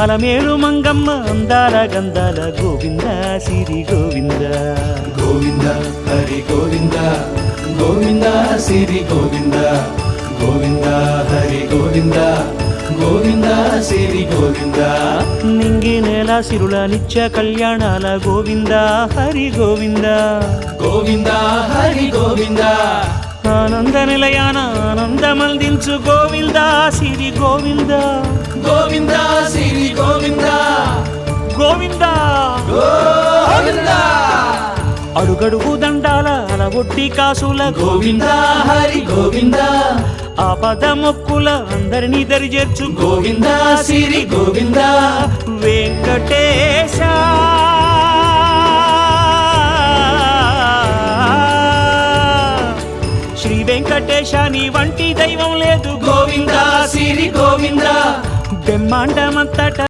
అలమేలు మంగమ్మ అందాల గంధాల గోవింద సిరి గోవింద గోవింద హరి గోవింద గోవింద సిరి గోవింద గోవింద హరి గోవింద గోవింద సిరి గోవింద నింగి నేల సిరుల నిత్య కళ్యాణాల గోవింద హరి గోవింద గోవింద హరి గోవింద ఆనంద నిలయాన ఆనందమందించు గోవింద సిరి గోవింద గోవింద సిరి గోవింద గోవింద గోవింద అడుగడుగు దండాల అలవొట్టి కాసుల గోవింద హరి గోవింద ఆపద మొక్కుల అందరినీ దరిచేర్చు గోవింద సిరి గోవింద వెంకటేశ శ్రీ వెంకటేశ నీ వంటి దైవం లేదు గోవింద సిరి గోవింద బ్రహ్మాండమంతట